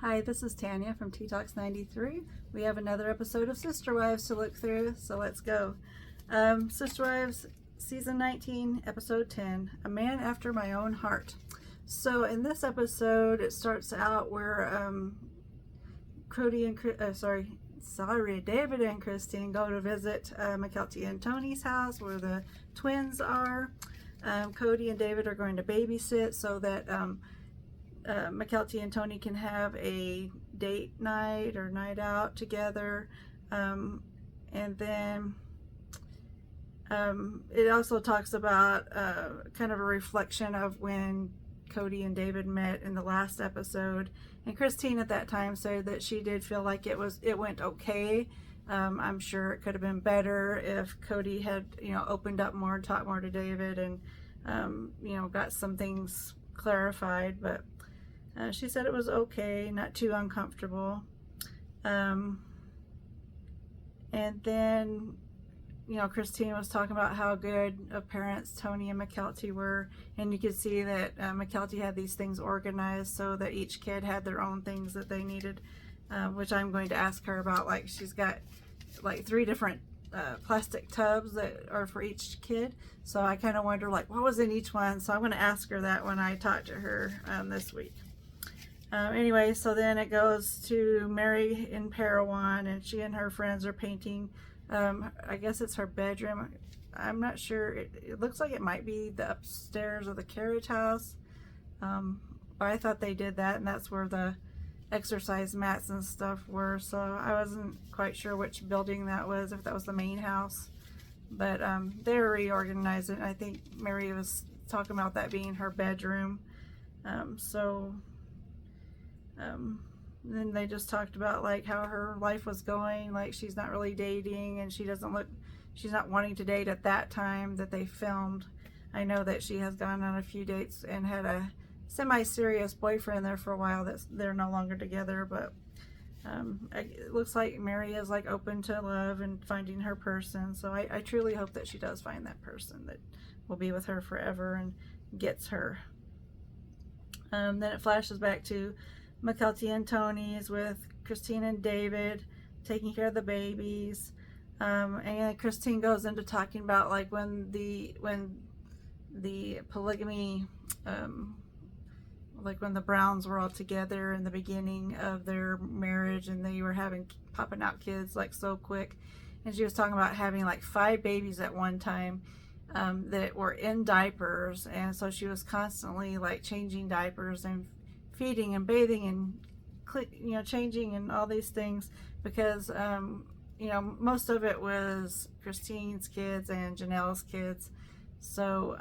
Hi, this is Tanya from Talks 93. We have another episode of Sister Wives to look through, so let's go. Sister Wives, Season 19, Episode 10, A Man After My Own Heart. So in this episode, it starts out where David and Christine go to visit Mackelty and Tony's house where the twins are. Cody and David are going to babysit so that Mackelty and Tony can have a date night or night out together, and then it also talks about kind of a reflection of when Cody and David met in the last episode, and Christine at that time said that she did feel like it went okay. I'm sure it could have been better if Cody had opened up more and talked more to David and got some things clarified, but she said it was okay, not too uncomfortable. And then, Christine was talking about how good of parents Tony and Mackelty were, and you could see that Mackelty had these things organized so that each kid had their own things that they needed, which I'm going to ask her about. Like, she's got like 3 different plastic tubs that are for each kid, so I kind of wonder like what was in each one, so I'm going to ask her that when I talk to her this week. Anyway, so then it goes to Mary in Parowan, and she and her friends are painting. I guess it's her bedroom. I'm not sure. It looks like it might be the upstairs of the carriage house. But I thought they did that, and that's where the exercise mats and stuff were. So I wasn't quite sure which building that was, if that was the main house. But they're reorganizing. I think Mary was talking about that being her bedroom. Then they just talked about like how her life was going, like she's not really dating, and she's not wanting to date at that time that they filmed. I know that she has gone on a few dates and had a semi-serious boyfriend there for a while that they're no longer together, but it looks like Mary is like open to love and finding her person, so I truly hope that she does find that person that will be with her forever and gets her. Then it flashes back to Mackelty and Tony's with Christine and David taking care of the babies, and Christine goes into talking about like when the polygamy, like when the Browns were all together in the beginning of their marriage and they were popping out kids like so quick, and she was talking about having like 5 babies at one time that were in diapers, and so she was constantly like changing diapers and feeding and bathing and changing and all these things because most of it was Christine's kids and Janelle's kids. So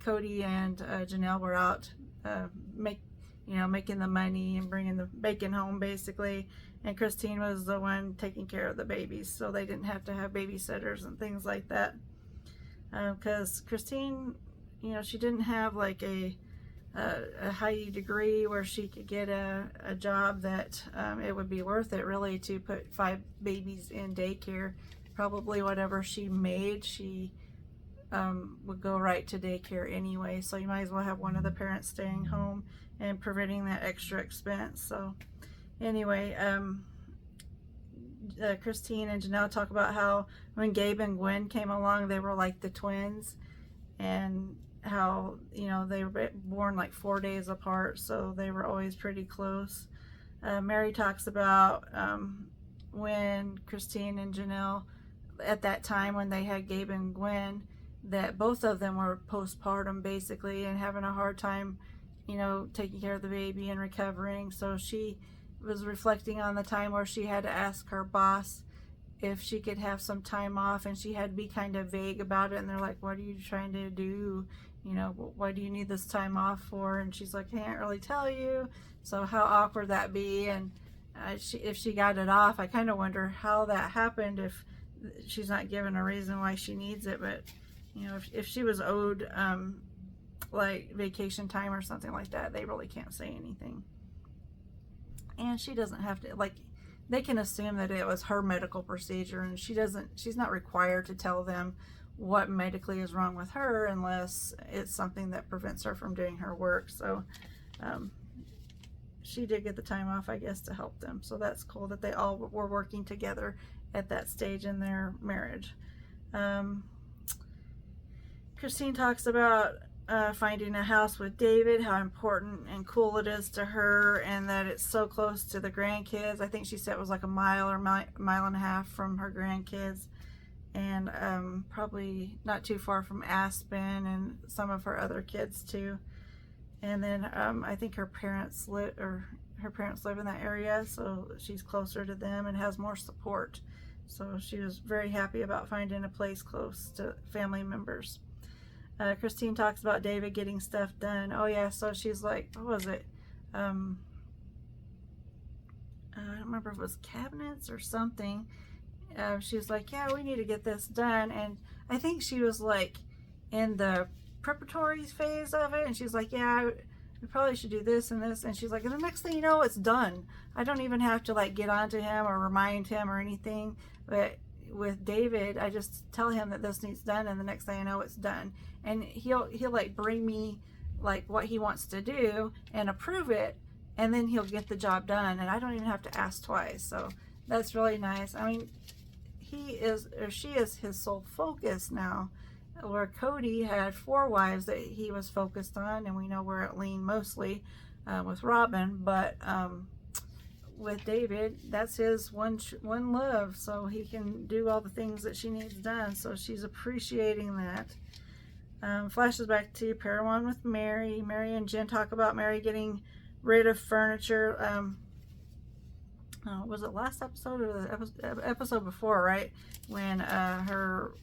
Cody and Janelle were out making the money and bringing the bacon home basically, and Christine was the one taking care of the babies, so they didn't have to have babysitters and things like that, because Christine, she didn't have like a high degree where she could get a job that it would be worth it really to put 5 babies in daycare. Probably whatever she made, she would go right to daycare anyway, so you might as well have one of the parents staying home and preventing that extra expense. So anyway, Christine and Janelle talk about how when Gabe and Gwen came along, they were like the twins, and how they were born like 4 days apart, so they were always pretty close. Mary talks about when Christine and Janelle, at that time when they had Gabe and Gwen, that both of them were postpartum basically and having a hard time taking care of the baby and recovering. So she was reflecting on the time where she had to ask her boss if she could have some time off, and she had to be kind of vague about it, and they're like, what are you trying to do? Why do you need this time off for? And she's like, I can't really tell you. So how awkward that be. And if she got it off, I kind of wonder how that happened if she's not given a reason why she needs it. But if she was owed like vacation time or something like that, they really can't say anything. And she doesn't have to, like, they can assume that it was her medical procedure, and she's not required to tell them what medically is wrong with her unless it's something that prevents her from doing her work. So she did get the time off, I guess, to help them. So that's cool that they all were working together at that stage in their marriage. Christine talks about finding a house with David, how important and cool it is to her, and that it's so close to the grandkids. I think she said it was like a mile or mile and a half from her grandkids, and probably not too far from Aspen and some of her other kids too. And then I think her parents live in that area, so she's closer to them and has more support. So she was very happy about finding a place close to family members. Christine talks about David getting stuff done. Oh yeah, so she's like, what was it? I don't remember if it was cabinets or something. She was like, yeah, we need to get this done. And I think she was like in the preparatory phase of it, and she's like, yeah, we probably should do this and this. And she's like, and the next thing you know, it's done. I don't even have to like get onto him or remind him or anything. But with David, I just tell him that this needs done, and the next thing I know, it's done. And he'll like bring me like what he wants to do and approve it, and then he'll get the job done, and I don't even have to ask twice. So that's really nice. I mean, he is, or she is, his sole focus now, where Cody had 4 wives that he was focused on, and we know where it leaned mostly with Robin, but with David, that's his one love, so he can do all the things that she needs done. So she's appreciating that. Flashes back to Parowan with Mary. Mary and Jen talk about Mary getting rid of furniture. Was it last episode or the episode before, right? When her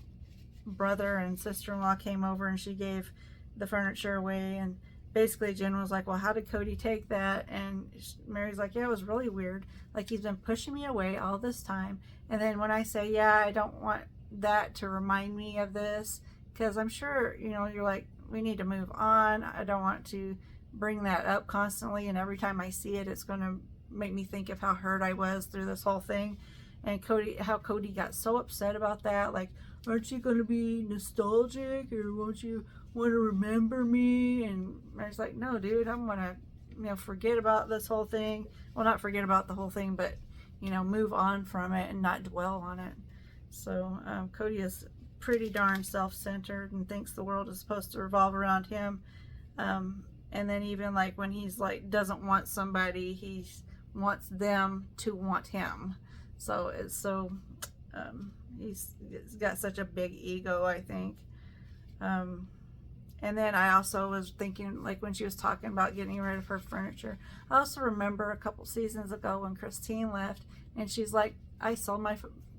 brother and sister-in-law came over and she gave the furniture away, and basically Jen was like, well, how did Cody take that? And Mary's like, yeah, it was really weird. Like, he's been pushing me away all this time. And then when I say, yeah, I don't want that to remind me of this, because I'm sure, you know, you're like, we need to move on. I don't want to bring that up constantly, and every time I see it, it's going to make me think of how hurt I was through this whole thing. And how Cody got so upset about that, like, aren't you going to be nostalgic, or won't you want to remember me? And I was like, no, dude, I'm going to, you know, forget about this whole thing. Well, not forget about the whole thing, but, you know, move on from it and not dwell on it. So Cody is pretty darn self-centered and thinks the world is supposed to revolve around him. And then even like when he's like doesn't want somebody, he wants them to want him. So it's so he's got such a big ego, I think. And then I also was thinking, like when she was talking about getting rid of her furniture, I also remember a couple seasons ago when Christine left, and she's like, I sold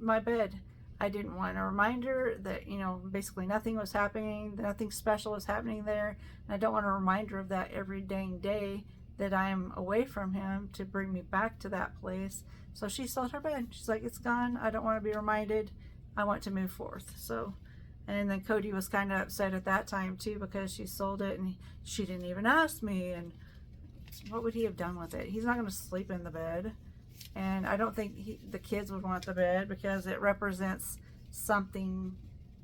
my bed. I didn't want a reminder that, you know, basically nothing was happening, nothing special was happening there, and I don't want a reminder of that every dang day that I'm away from him to bring me back to that place. So she sold her bed. She's like, it's gone. I don't want to be reminded. I want to move forth. So, and then Cody was kind of upset at that time too, because she sold it and she didn't even ask me. And what would he have done with it? He's not going to sleep in the bed. And I don't think the kids would want the bed because it represents something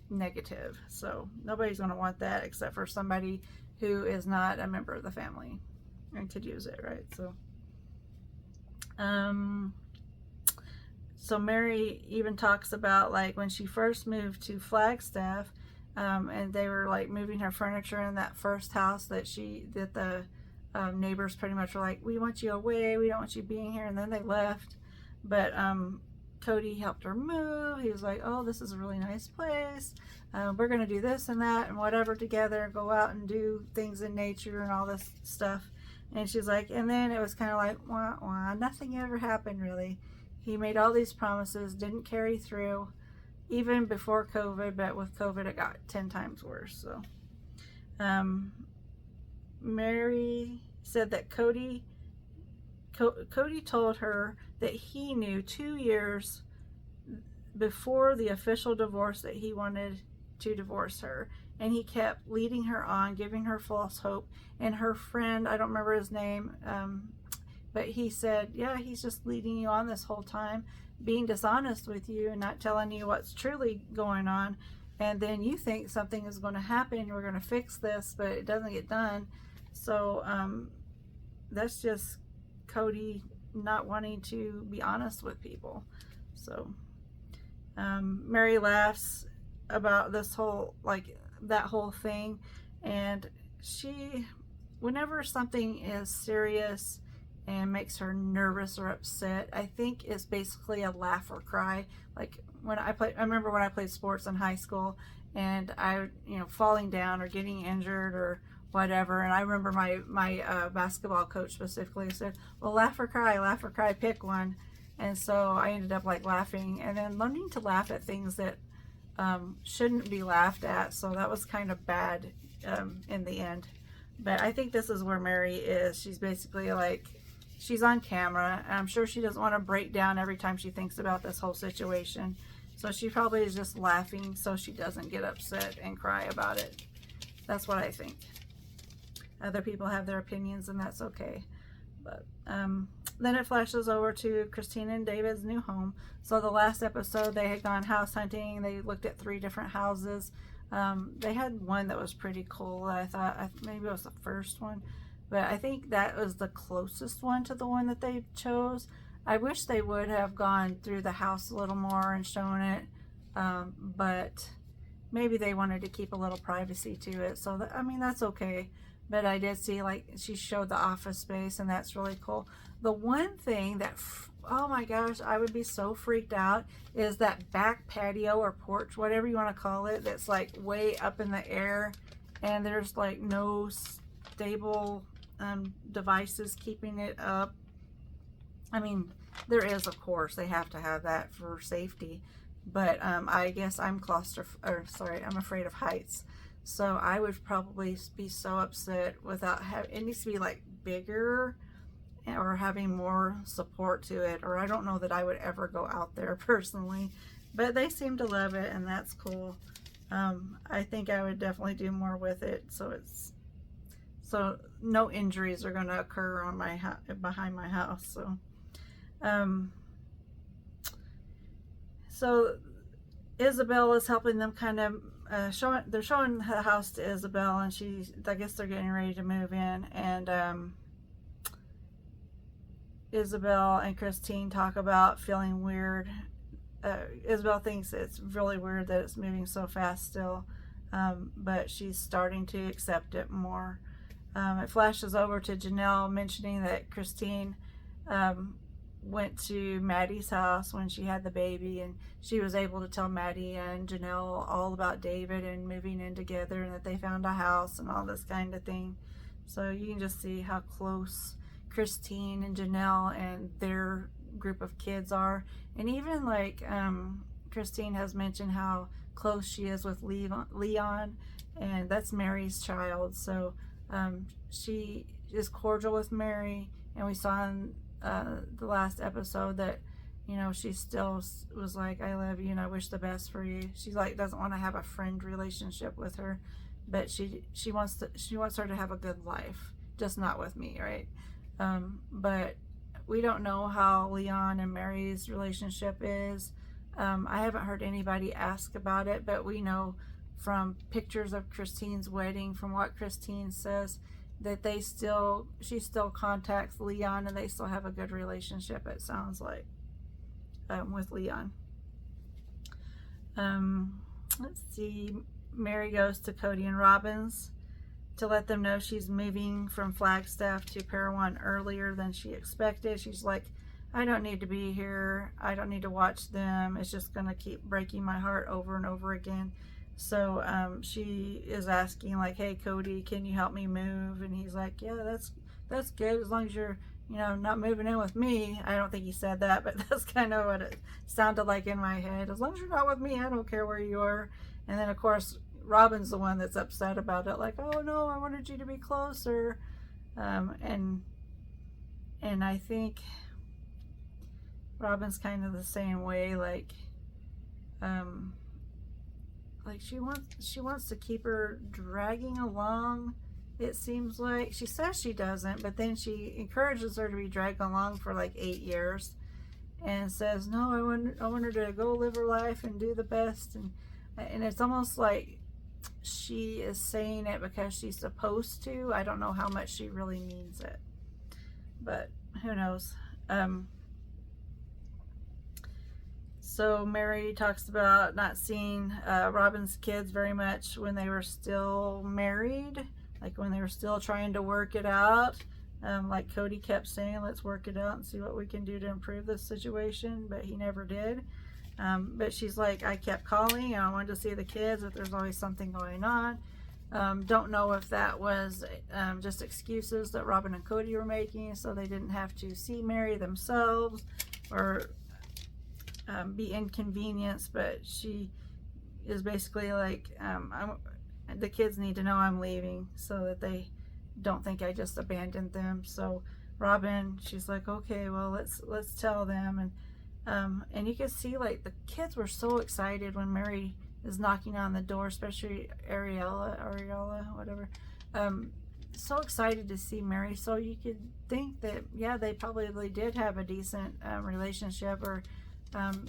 negative. So nobody's going to want that except for somebody who is not a member of the family and could use it, right? So Mary even talks about like when she first moved to Flagstaff, and they were like moving her furniture in that first house that the neighbors pretty much were like, we want you away, we don't want you being here, and then they left. But Cody helped her move. He was like, oh, this is a really nice place, we're gonna do this and that and whatever together, go out and do things in nature and all this stuff. And she's like, and then it was kind of like, wah, wah, nothing ever happened really. He made all these promises, didn't carry through, even before COVID, but with COVID it got 10 times worse. So Mary said that Cody told her that he knew 2 years before the official divorce that he wanted to divorce her, and he kept leading her on, giving her false hope. And her friend, I don't remember his name, but he said, yeah, he's just leading you on this whole time, being dishonest with you and not telling you what's truly going on. And then you think something is going to happen, we're going to fix this, but it doesn't get done. So that's just Cody not wanting to be honest with people. So Mary laughs about this whole, like, that whole thing, and she, whenever something is serious and makes her nervous or upset, I think it's basically a laugh or cry. Like I remember when I played sports in high school, and I, falling down or getting injured or whatever, and I remember my basketball coach specifically said, well, laugh or cry, pick one. And so I ended up like laughing, and then learning to laugh at things that shouldn't be laughed at. So that was kind of bad in the end. But I think this is where Mary is. She's basically like, she's on camera, and I'm sure she doesn't want to break down every time she thinks about this whole situation. So she probably is just laughing so she doesn't get upset and cry about it. That's what I think. Other people have their opinions, and that's okay. But then it flashes over to Christine and David's new home. So the last episode, they had gone house hunting. They looked at 3 different houses. They had one that was pretty cool. I thought maybe it was the first one, but I think that was the closest one to the one that they chose. I wish they would have gone through the house a little more and shown it, but maybe they wanted to keep a little privacy to it. So I mean, that's okay. But I did see, like, she showed the office space, and that's really cool. The one thing that, oh my gosh, I would be so freaked out is that back patio or porch, whatever you want to call it, that's like way up in the air, and there's like no stable devices keeping it up. I mean, there is, of course, they have to have that for safety, but I guess I'm I'm afraid of heights. So I would probably be so upset without it needs to be like bigger or having more support to it, or I don't know that I would ever go out there personally, but they seem to love it, and that's cool. I think I would definitely do more with it, so no injuries are going to occur on behind my house. So Isabel is helping them kind of they're showing the house to Isabel, and I guess they're getting ready to move in, and Isabel and Christine talk about feeling weird. Isabel thinks it's really weird that it's moving so fast still, but she's starting to accept it more. It flashes over to Janelle mentioning that Christine went to Maddie's house when she had the baby, and she was able to tell Maddie and Janelle all about David and moving in together, and that they found a house and all this kind of thing. So you can just see how close Christine and Janelle and their group of kids are. And even like Christine has mentioned how close she is with Leon, and that's Mary's child. So she is cordial with Mary, and we saw in the last episode that, she still was like, I love you and I wish the best for you. She's like, doesn't want to have a friend relationship with her, but she wants her to have a good life, just not with me, right? But we don't know how Leon and Mary's relationship is. I haven't heard anybody ask about it, but we know from pictures of Christine's wedding, from what Christine says, that she still contacts Leon, and they still have a good relationship, it sounds like, with Leon. Let's see, Mary goes to Cody and Robin's to let them know she's moving from Flagstaff to Parowan earlier than she expected. She's like, I don't need to be here. I don't need to watch them. It's just going to keep breaking my heart over and over again. So she is asking, like, hey, Cody, can you help me move? And he's like, yeah, that's good, as long as you're, not moving in with me. I don't think he said that, but that's kind of what it sounded like in my head. As long as you're not with me, I don't care where you are. And then, of course, Robin's the one that's upset about it, like, oh no, I wanted you to be closer. And I think Robin's kind of the same way, like she wants to keep her dragging along. It seems like she says she doesn't, but then she encourages her to be dragged along for like 8 years, and says, no, I want her to go live her life and do the best. And it's almost like she is saying it because she's supposed to. I don't know how much she really means it, but who knows. So Mary talks about not seeing Robin's kids very much when they were still married, like when they were still trying to work it out. Like Cody kept saying, let's work it out and see what we can do to improve this situation, but he never did. But she's like, I kept calling and I wanted to see the kids, but there's always something going on. Don't know if that was just excuses that Robin and Cody were making so they didn't have to see Mary themselves, or be inconvenienced, but she is basically like, the kids need to know I'm leaving so that they don't think I just abandoned them. So Robin, she's like, okay, well, let's tell them. And you can see like the kids were so excited when Mary is knocking on the door, especially Ariella, whatever. So excited to see Mary. So you could think that, yeah, they probably did have a decent relationship, or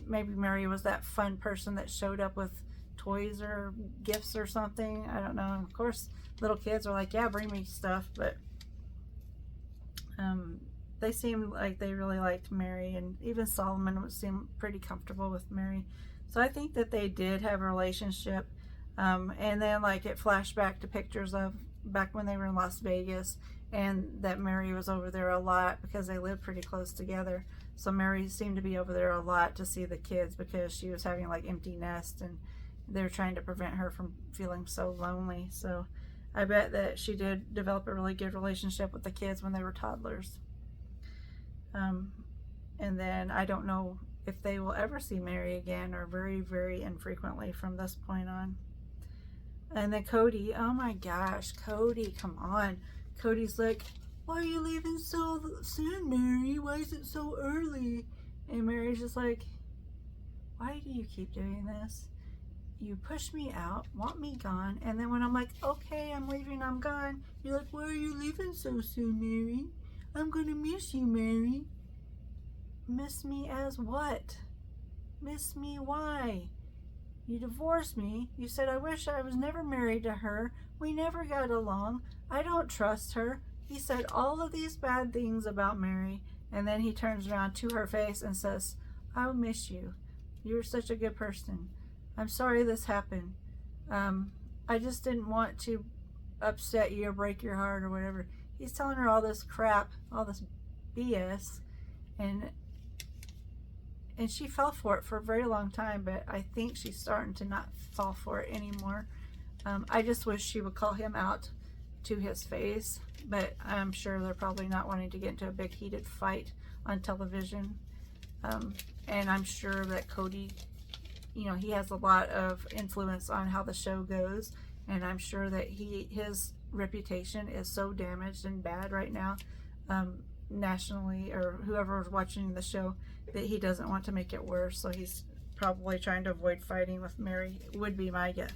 maybe Mary was that fun person that showed up with toys or gifts or something. I don't know. And of course, little kids are like, yeah, bring me stuff. But they seemed like they really liked Mary, and even Solomon would seem pretty comfortable with Mary. So I think that they did have a relationship. And then like it flashed back to pictures of back when they were in Las Vegas, and that Mary was over there a lot because they lived pretty close together. So Mary seemed to be over there a lot to see the kids because she was having like empty nest, and they're trying to prevent her from feeling so lonely. So I bet that she did develop a really good relationship with the kids when they were toddlers. And then I don't know if they will ever see Mary again, or very, very infrequently from this point on. And then Cody, oh my gosh, Cody, come on. Cody's like, why are you leaving so soon, Mary? Why is it so early? And Mary's just like, why do you keep doing this? You push me out, want me gone, and then when I'm like, okay, I'm leaving, I'm gone, you're like, why are you leaving so soon, Mary? I'm gonna miss you, Mary. Miss me as what? Miss me why? You divorced me. You said I wish I was never married to her. We never got along. I don't trust her. He said all of these bad things about Mary, and then he turns around to her face and says, I'll miss you. You're such a good person. I'm sorry this happened. I just didn't want to upset you or break your heart or whatever. He's telling her all this crap, all this BS, and she fell for it for a very long time, but I think she's starting to not fall for it anymore. I just wish she would call him out to his face, but I'm sure they're probably not wanting to get into a big heated fight on television. And I'm sure that Cody, you know, he has a lot of influence on how the show goes, and I'm sure that his reputation is so damaged and bad right now, nationally, or whoever is watching the show, that he doesn't want to make it worse. So he's probably trying to avoid fighting with Mary, would be my guess.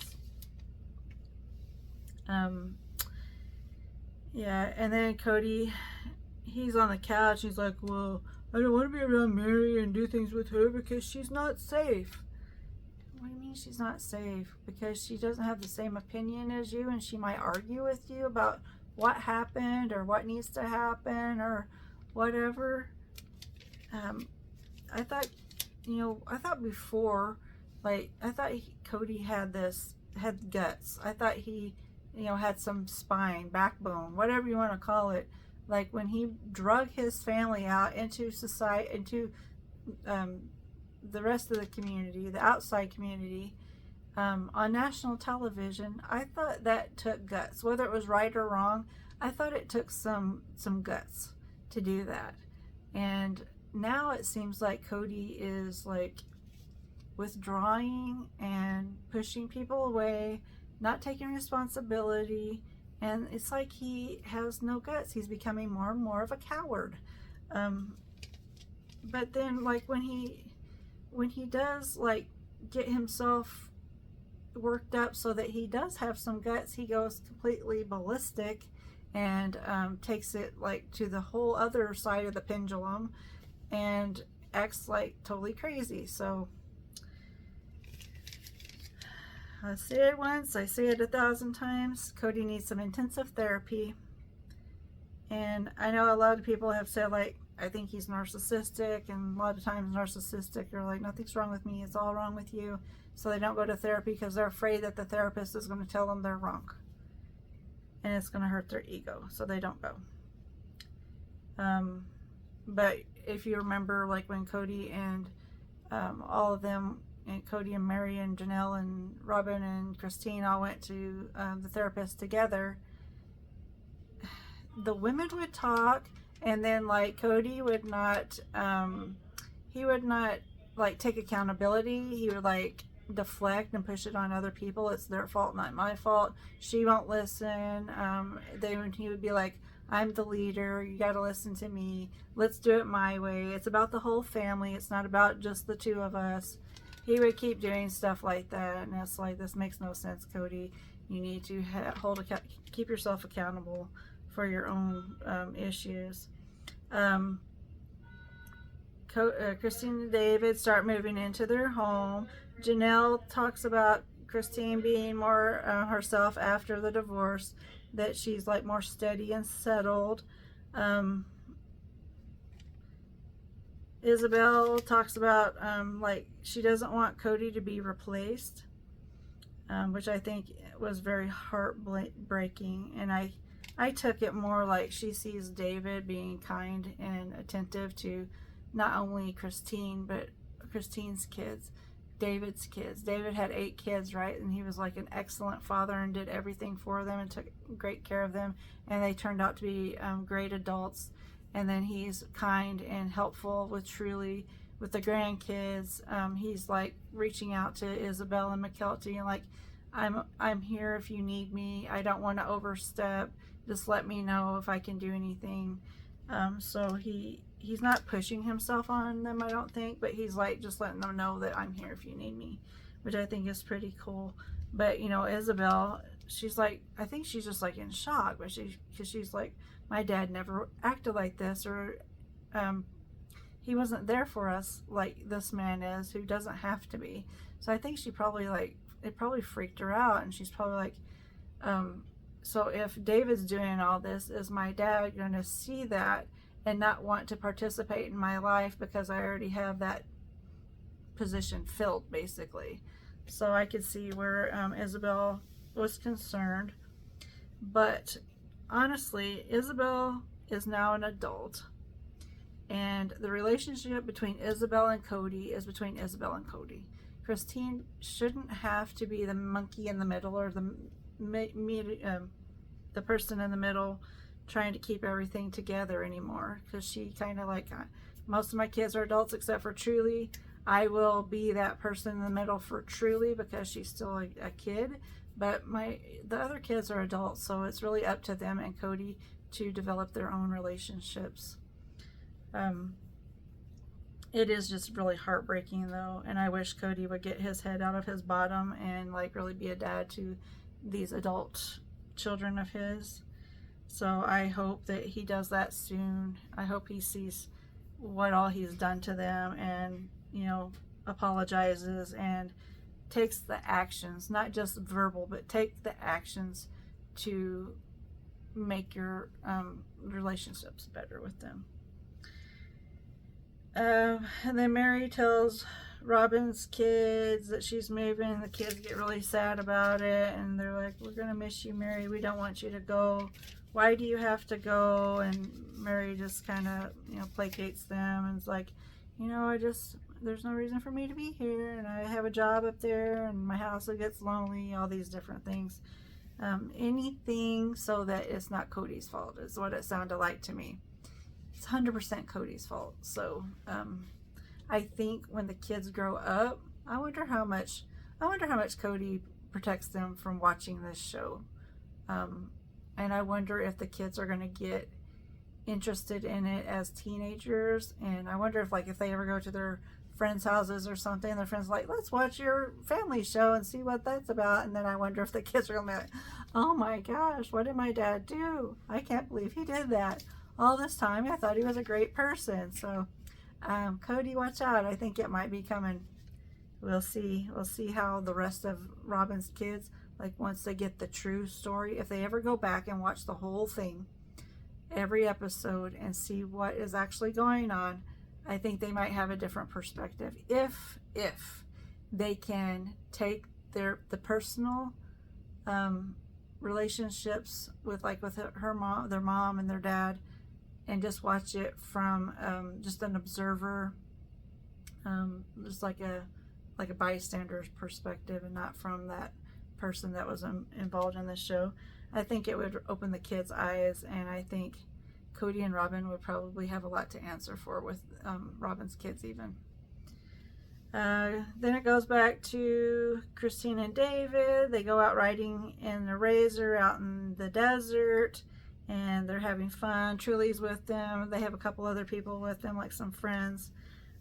Yeah, and then Cody, he's on the couch. He's like, well, I don't want to be around Mary and do things with her because she's not safe. What do you mean she's not safe? Because she doesn't have the same opinion as you, and she might argue with you about what happened or what needs to happen or whatever. I thought, I thought before, like, I thought Cody had guts. I thought he, had some spine, backbone, whatever you want to call it. Like when he drug his family out into society, into the rest of the community, the outside community, on national television, I thought that took guts. Whether it was right or wrong, I thought it took some guts to do that. And now it seems like Cody is like withdrawing and pushing people away, not taking responsibility, and it's like he has no guts. He's becoming more and more of a coward. But then, like, when he does like get himself worked up so that he does have some guts, he goes completely ballistic and takes it like to the whole other side of the pendulum and acts like totally crazy. So I say it once, I say it 1,000 times. Cody needs some intensive therapy, And I know a lot of people have said, like, I think he's narcissistic, and a lot of times narcissistic are like, nothing's wrong with me, it's all wrong with you. So they don't go to therapy because they're afraid that the therapist is going to tell them they're wrong. And it's going to hurt their ego, so they don't go. But if you remember, like when Cody and all of them, and Cody and Mary and Janelle and Robin and Christine all went to the therapist together, the women would talk, and then like Cody would not, he would not like take accountability. He would like deflect and push it on other people. It's their fault, not my fault. She won't listen. He would be like, I'm the leader, you got to listen to me, let's do it my way, it's about the whole family, it's not about just the two of us. He would keep doing stuff like that, and it's like, this makes no sense, Cody. You need to keep yourself accountable for your own issues. Christine and David start moving into their home. Janelle talks about Christine being more herself after the divorce, that she's like more steady and settled. Isabel talks about like she doesn't want Cody to be replaced, which I think was very heartbreaking. And I took it more like she sees David being kind and attentive to not only Christine, but Christine's kids, David's kids. David had 8 kids, right? And he was like an excellent father and did everything for them and took great care of them. And they turned out to be great adults. And then he's kind and helpful with Truly, with the grandkids. He's like reaching out to Isabel and McKelty and like, I'm here if you need me. I don't want to overstep. Just let me know if I can do anything. So he's not pushing himself on them, I don't think, but he's like just letting them know that I'm here if you need me, which I think is pretty cool. But you know, Isabel, she's like, I think she's just like in shock, but because she's like, my dad never acted like this, or he wasn't there for us like this man is, who doesn't have to be. So I think she probably like, it probably freaked her out, and she's probably like, so if David's doing all this, is my dad going to see that and not want to participate in my life because I already have that position filled, basically? So I could see where Isabel was concerned. But honestly, Isabel is now an adult, and the relationship between Isabel and Cody is between Isabel and Cody. Christine shouldn't have to be the monkey in the middle, or the person in the middle trying to keep everything together anymore, because she kind of like, most of my kids are adults except for Truly. I will be that person in the middle for Truly because she's still a kid, but the other kids are adults, so it's really up to them and Cody to develop their own relationships. It is just really heartbreaking though, and I wish Cody would get his head out of his bottom and like really be a dad to these adult children of his. So I hope that he does that soon. I hope he sees what all he's done to them, and you know, apologizes and takes the actions, not just verbal, but take the actions to make your relationships better with them. And then Mary tells Robin's kids that she's moving. The kids get really sad about it, and they're like, we're gonna miss you, Mary, we don't want you to go, why do you have to go? And Mary just kind of, you know, placates them and is like, you know, there's no reason for me to be here, and I have a job up there, and my house gets lonely, all these different things. Anything so that it's not Cody's fault is what it sounded like to me. It's 100% Cody's fault. So I think when the kids grow up, I wonder how much Cody protects them from watching this show. And I wonder if the kids are going to get interested in it as teenagers. And I wonder if they ever go to their friends' houses or something, their friends are like, let's watch your family show and see what that's about. And then I wonder if the kids are going to be like, oh my gosh, what did my dad do? I can't believe he did that. All this time I thought he was a great person. So Cody, watch out. I think it might be coming. We'll see how the rest of Robin's kids, like once they get the true story, if they ever go back and watch the whole thing, every episode and see what is actually going on, I think they might have a different perspective. If they can take the personal relationships with her mom, their mom and their dad, and just watch it from just an observer, just like a bystander's perspective, and not from that person that was involved in the show. I think it would open the kids' eyes, and I think Cody and Robin would probably have a lot to answer for with Robin's kids even. Then it goes back to Christine and David. They go out riding in the Razor out in the desert, and they're having fun. Truly's with them. They have a couple other people with them, like some friends.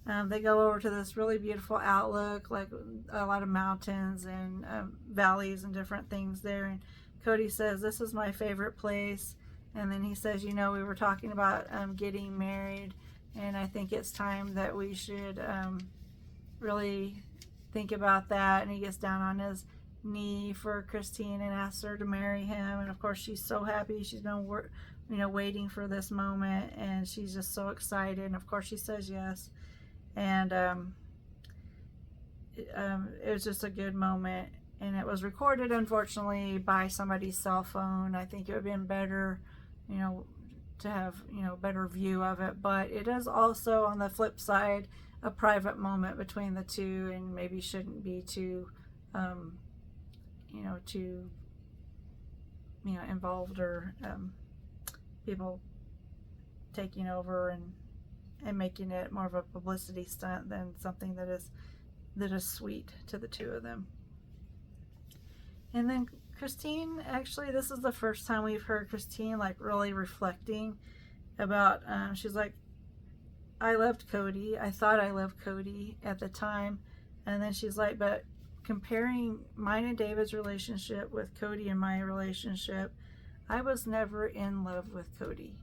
They go over to this really beautiful outlook, like a lot of mountains and valleys and different things there. And Cody says, "This is my favorite place." And then he says, "You know, we were talking about getting married, and I think it's time that we should really think about that." And he gets down on his knee for Christine and asks her to marry him. And of course, she's so happy. She's been waiting for this moment, and she's just so excited. And of course, she says yes. And it was just a good moment. And it was recorded, unfortunately, by somebody's cell phone. I think it would have been better, to have, better view of it. But it is also, on the flip side, a private moment between the two, and maybe shouldn't be too, too, involved, or people taking over and making it more of a publicity stunt than something that is sweet to the two of them. And then Christine, actually, this is the first time we've heard Christine really reflecting about, she's like, "I loved Cody. I thought I loved Cody at the time." And then she's like, "But comparing mine and David's relationship with Cody and my relationship, I was never in love with Cody."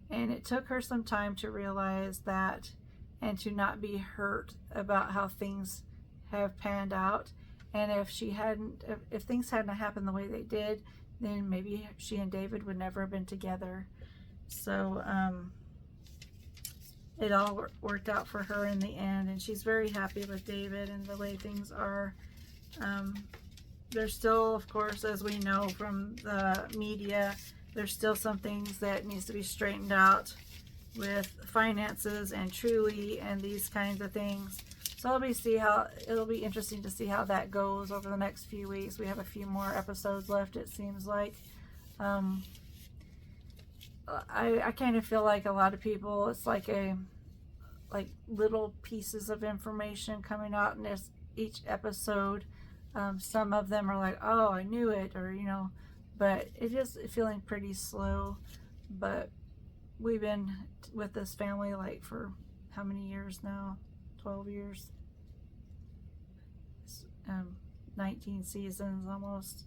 And it took her some time to realize that, and to not be hurt about how things have panned out. And if things hadn't happened the way they did, then maybe she and David would never have been together. So it all worked out for her in the end, and she's very happy with David and the way things are. There's still, of course, as we know from the media, there's still some things that needs to be straightened out with finances and Truly and these kinds of things. So it'll be interesting to see how that goes over the next few weeks. We have a few more episodes left, it seems like. I kind of feel like a lot of people, it's like little pieces of information coming out in each episode. Some of them are like, "Oh, I knew it," or but it is feeling pretty slow. But we've been with this family for how many years now? 12 years, 19 seasons almost.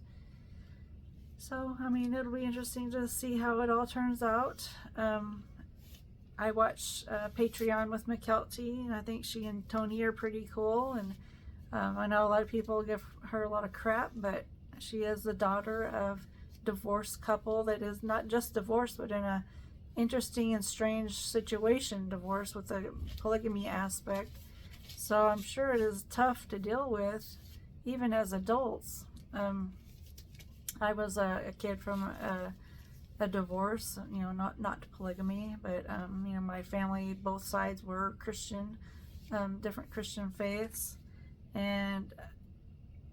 So, it'll be interesting to see how it all turns out. I watch Patreon with McKelty, and I think she and Tony are pretty cool. And I know a lot of people give her a lot of crap, but she is the daughter of divorced couple that is not just divorced, but in a interesting and strange situation, divorce with a polygamy aspect. So I'm sure it is tough to deal with, even as adults. I was a kid from a divorce, not polygamy, but my family, both sides were Christian, different Christian faiths, and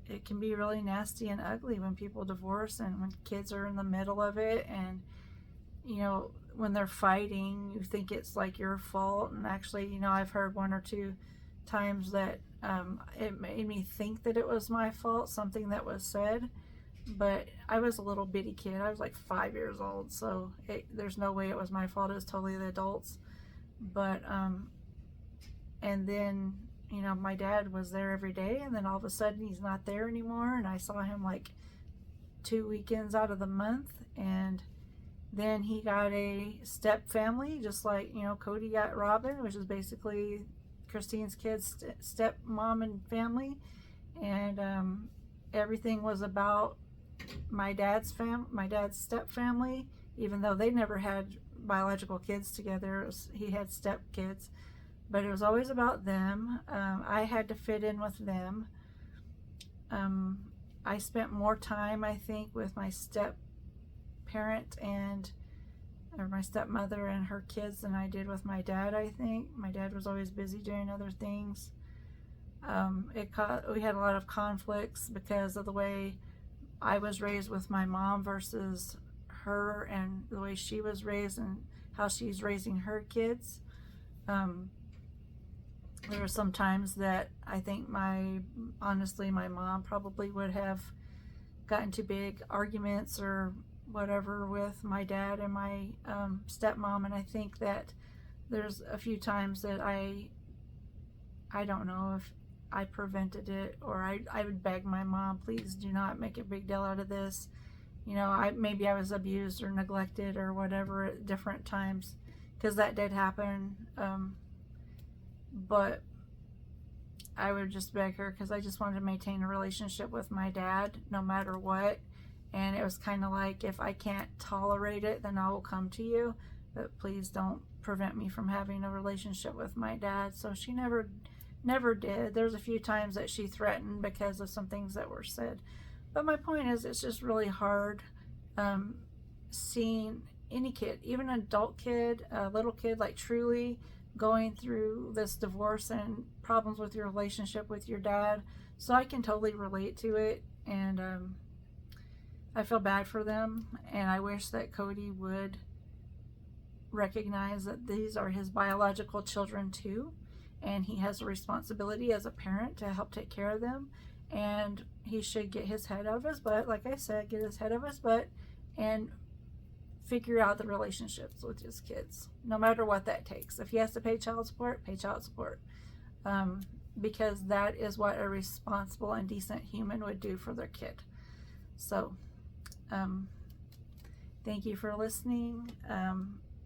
it can be really nasty and ugly when people divorce and when kids are in the middle of it, and when they're fighting, you think it's your fault, and actually, I've heard one or two times that it made me think that it was my fault, something that was said. But I was a little bitty kid. I was 5 years old, so there's no way it was my fault. It was totally the adults. But and then my dad was there every day, and then all of a sudden he's not there anymore, and I saw him 2 weekends out of the month. And then he got a step family, just like Cody got Robin, which is basically Christine's kids' step mom and family. And everything was about my dad's step family, even though they never had biological kids together. He had step kids, but it was always about them. I had to fit in with them. I spent more time, I think, with my step parent or my stepmother and her kids than I did with my dad, I think. My dad was always busy doing other things. We had a lot of conflicts because of the way I was raised with my mom versus her, and the way she was raised and how she's raising her kids. There were some times that I think honestly, my mom probably would have gotten into big arguments or whatever with my dad and my stepmom, and I think that there's a few times that I don't know if I prevented it, or I would beg my mom, please do not make a big deal out of this. You know, maybe I was abused or neglected or whatever at different times, because that did happen. But I would just beg her, because I just wanted to maintain a relationship with my dad no matter what. And it was kind of like, if I can't tolerate it, then I will come to you, but please don't prevent me from having a relationship with my dad. So she never did. There's a few times that she threatened because of some things that were said. But my point is, it's just really hard seeing any kid, even an adult kid, a little kid, like truly going through this divorce and problems with your relationship with your dad. So I can totally relate to it, and I feel bad for them, and I wish that Cody would recognize that these are his biological children too, and he has a responsibility as a parent to help take care of them, and he should get his head out of his butt, like I said, get his head out of his butt and figure out the relationships with his kids, no matter what that takes. If he has to pay child support, pay child support, because that is what a responsible and decent human would do for their kid. So thank you for listening.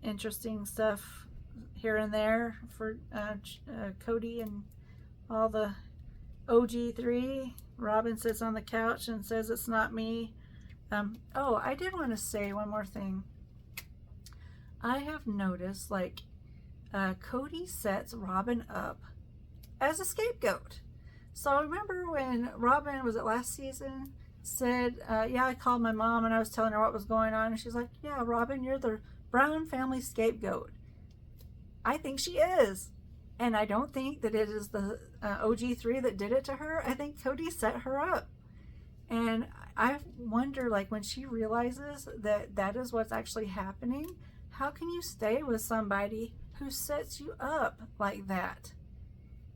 Interesting stuff here and there for Cody and all the OG3. Robin sits on the couch and says it's not me. Oh, I did want to say one more thing. I have noticed, like, Cody sets Robin up as a scapegoat. So remember when Robin, was it last season, said, yeah, I called my mom and I was telling her what was going on, and she's like, yeah, Robin, you're the Brown family scapegoat. I think she is. And I don't think that it is the OG3 that did it to her. I think Cody set her up. And I wonder, like, when she realizes that that is what's actually happening, how can you stay with somebody who sets you up like that?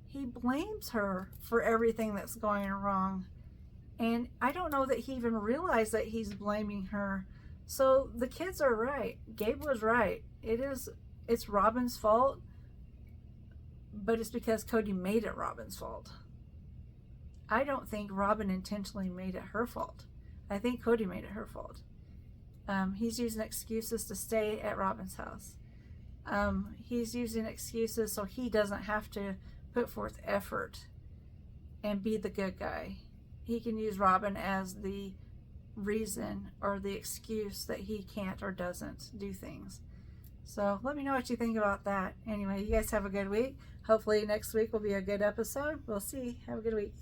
He blames her for everything that's going wrong. And I don't know that he even realized that he's blaming her. So the kids are right. Gabe was right. It's Robin's fault, but it's because Cody made it Robin's fault. I don't think Robin intentionally made it her fault. I think Cody made it her fault. He's using excuses to stay at Robin's house. He's using excuses so he doesn't have to put forth effort and be the good guy. He can use Robin as the reason or the excuse that he can't or doesn't do things. So let me know what you think about that. Anyway, you guys have a good week. Hopefully next week will be a good episode. We'll see. Have a good week.